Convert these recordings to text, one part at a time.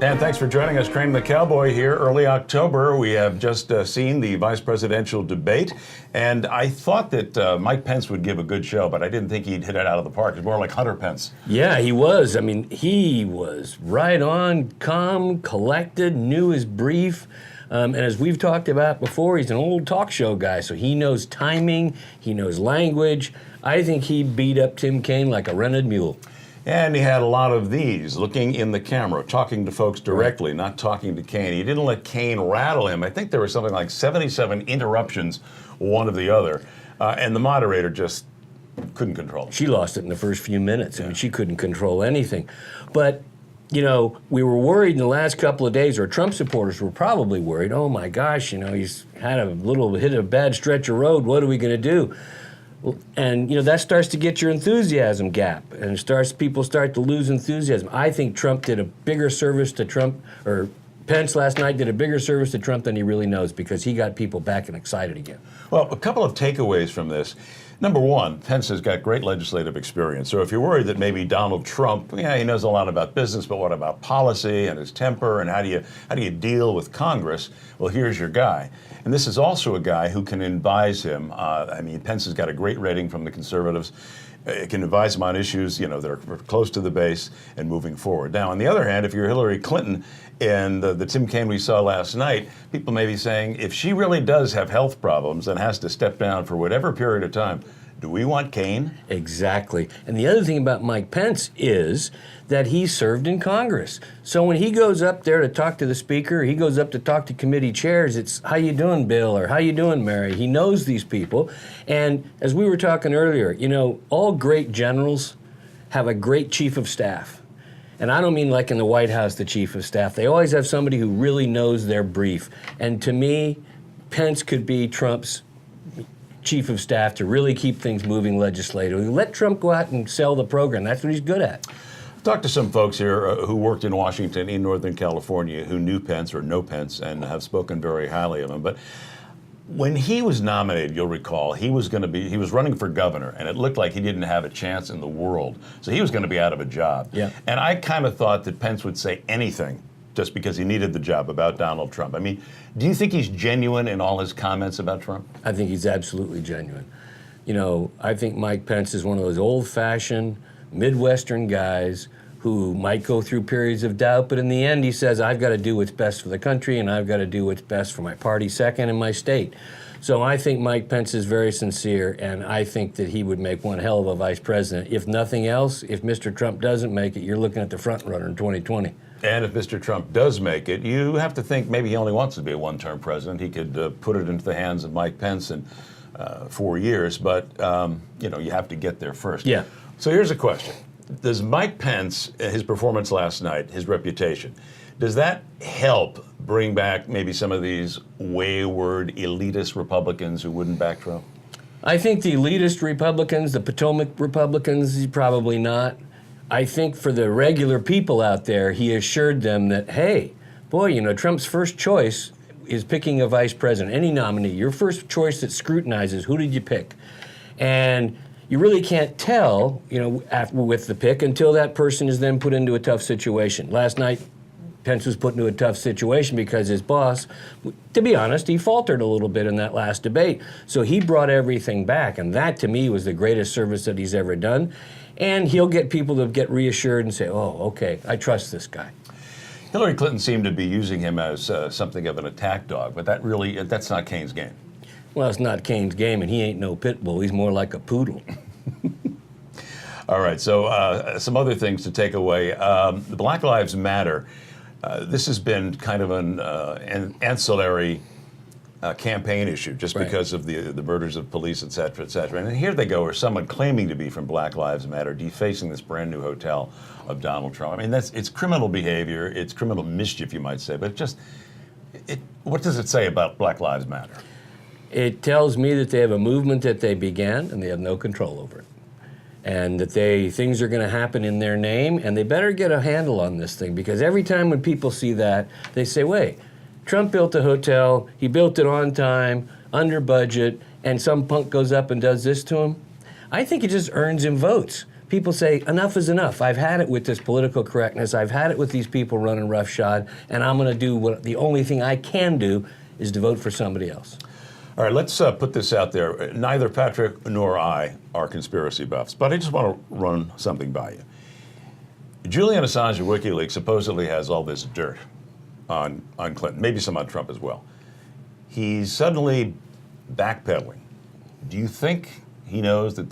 And thanks for joining us, Crane the Cowboy here. Early October, we have just seen the vice presidential debate, and I thought that Mike Pence would give a good show, but I didn't think he'd hit it out of the park. It's more like Hunter Pence. Yeah, he was. I mean, he was right on, calm, collected, knew his brief. And as we've talked about before, he's an old talk show guy, so he knows timing, he knows language. I think he beat up Tim Kaine like a rented mule. And he had a lot of these, looking in the camera, talking to folks directly, not talking to Kaine. He didn't let Kaine rattle him. I think there were something like 77 interruptions, one of the other. And the moderator just couldn't control it. She lost it in the first few minutes. I mean, she couldn't control anything. But, you know, we were worried in the last couple of days, or Trump supporters were probably worried, oh my gosh, you know, he's had hit a bad stretch of road, what are we going to do? And, you know, that starts to get your enthusiasm gap, and people start to lose enthusiasm. I think Trump did a bigger service to Pence last night did a bigger service to Trump than he really knows, because he got people back and excited again. Well, a couple of takeaways from this. Number one, Pence has got great legislative experience. So if you're worried that maybe Donald Trump, yeah, he knows a lot about business, but what about policy and his temper, and how do you deal with Congress? Well, here's your guy. And this is also a guy who can advise him. I mean, Pence has got a great rating from the conservatives. It can advise him on issues, you know, that are close to the base and moving forward. Now, on the other hand, if you're Hillary Clinton and the Tim Kaine we saw last night, people may be saying, if she really does have health problems and has to step down for whatever period of time, do we want Kaine? Exactly. And the other thing about Mike Pence is that he served in Congress. So when he goes up there to talk to the speaker, he goes up to talk to committee chairs, it's, how you doing, Bill, or how you doing, Mary? He knows these people. And as we were talking earlier, you know, all great generals have a great chief of staff. And I don't mean like in the White House, the chief of staff. They always have somebody who really knows their brief. And to me, Pence could be Trump's chief of staff to really keep things moving legislatively. Let Trump go out and sell the program. That's what he's good at. Talked to some folks here who worked in Washington, in Northern California, who knew Pence or know Pence and have spoken very highly of him. But when he was nominated, you'll recall, he was running for governor, and it looked like he didn't have a chance in the world. So he was going to be out of a job. Yeah. And I kind of thought that Pence would say anything just because he needed the job about Donald Trump. I mean, do you think he's genuine in all his comments about Trump? I think he's absolutely genuine. You know, I think Mike Pence is one of those old-fashioned Midwestern guys who might go through periods of doubt, but in the end he says, I've got to do what's best for the country, and I've got to do what's best for my party second and my state. So I think Mike Pence is very sincere, and I think that he would make one hell of a vice president. If nothing else, if Mr. Trump doesn't make it, you're looking at the front runner in 2020. And if Mr. Trump does make it, you have to think maybe he only wants to be a one-term president. He could put it into the hands of Mike Pence in 4 years, but you know, you have to get there first. Yeah. So here's a question. Does Mike Pence, his performance last night, his reputation, does that help bring back maybe some of these wayward, elitist Republicans who wouldn't back Trump? I think the elitist Republicans, the Potomac Republicans, probably not. I think for the regular people out there, he assured them that, hey, boy, you know, Trump's first choice is picking a vice president, any nominee. Your first choice that scrutinizes, who did you pick? And you really can't tell, you know, with the pick until that person is then put into a tough situation. Last night, Pence was put into a tough situation because his boss, to be honest, he faltered a little bit in that last debate. So he brought everything back, and that to me was the greatest service that he's ever done. And he'll get people to get reassured and say, oh, okay, I trust this guy. Hillary Clinton seemed to be using him as something of an attack dog, but that's not Kaine's game. Well, it's not Kaine's game, and he ain't no pit bull. He's more like a poodle. All right, so some other things to take away. The Black Lives Matter, this has been kind of an ancillary campaign issue just because of the murders of police, et cetera, et cetera. And here they go, or someone claiming to be from Black Lives Matter, defacing this brand new hotel of Donald Trump. I mean, it's criminal behavior, it's criminal mischief, you might say, but what does it say about Black Lives Matter? It tells me that they have a movement that they began and they have no control over it. And that things are going to happen in their name, and they better get a handle on this thing, because every time when people see that, they say, wait, Trump built a hotel, he built it on time, under budget, and some punk goes up and does this to him, I think it just earns him votes. People say, enough is enough. I've had it with this political correctness. I've had it with these people running roughshod, and I'm going to do what the only thing I can do is to vote for somebody else. All right, let's put this out there. Neither Patrick nor I are conspiracy buffs, but I just want to run something by you. Julian Assange of WikiLeaks supposedly has all this dirt on Clinton, maybe some on Trump as well. He's suddenly backpedaling. Do you think he knows that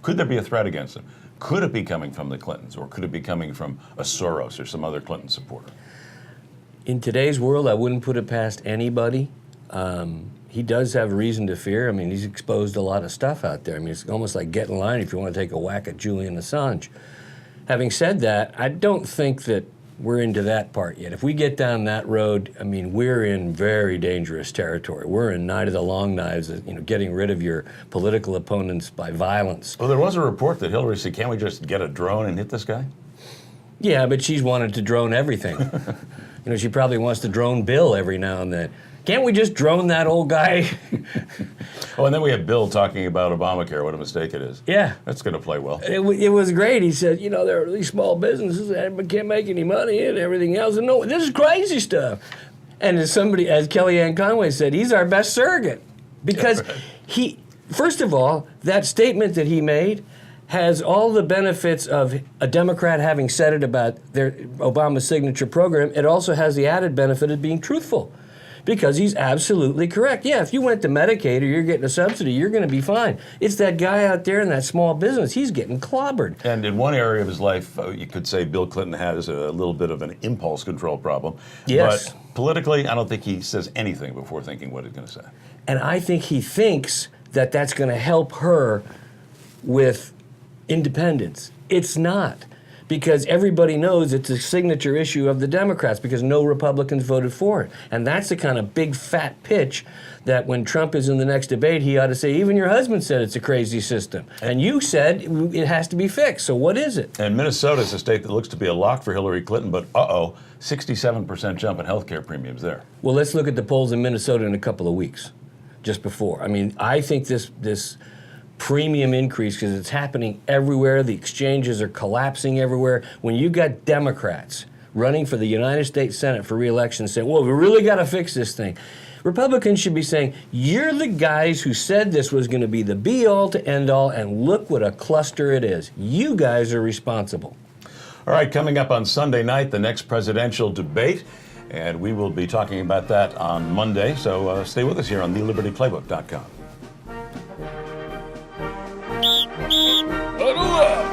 could there be a threat against him? Could it be coming from the Clintons, or could it be coming from a Soros or some other Clinton supporter? In today's world, I wouldn't put it past anybody. He does have reason to fear. I mean, he's exposed a lot of stuff out there. I mean, it's almost like get in line if you want to take a whack at Julian Assange. Having said that, I don't think that we're into that part yet. If we get down that road, I mean, we're in very dangerous territory. We're in Night of the Long Knives, getting rid of your political opponents by violence. Well, there was a report that Hillary said, can't we just get a drone and hit this guy? Yeah, but she's wanted to drone everything. She probably wants to drone Bill every now and then. Can't we just drone that old guy? Oh, and then we have Bill talking about Obamacare, what a mistake it is. Yeah. That's going to play well. It was great. He said, there are these small businesses that can't make any money and everything else. And no, this is crazy stuff. And as Kellyanne Conway said, he's our best surrogate. Because first of all, that statement that he made has all the benefits of a Democrat having said it about Obama's signature program. It also has the added benefit of being truthful. Because he's absolutely correct. Yeah, if you went to Medicaid or you're getting a subsidy, you're going to be fine. It's that guy out there in that small business. He's getting clobbered. And in one area of his life, you could say Bill Clinton has a little bit of an impulse control problem. Yes. But politically, I don't think he says anything before thinking what he's going to say. And I think he thinks that that's going to help her with independence. It's not. Because everybody knows it's a signature issue of the Democrats because no Republicans voted for it. And that's the kind of big fat pitch that when Trump is in the next debate, he ought to say, even your husband said it's a crazy system. And you said it has to be fixed. So what is it? And Minnesota is a state that looks to be a lock for Hillary Clinton, but 67% jump in health care premiums there. Well, let's look at the polls in Minnesota in a couple of weeks, just before. I mean, I think this premium increase, because it's happening everywhere. The exchanges are collapsing everywhere. When you got Democrats running for the United States Senate for re-election saying, well, we really got to fix this thing. Republicans should be saying, you're the guys who said this was going to be the be-all to end-all, and look what a cluster it is. You guys are responsible. All right, coming up on Sunday night, the next presidential debate, and we will be talking about that on Monday. So stay with us here on thelibertyplaybook.com. Huddle up!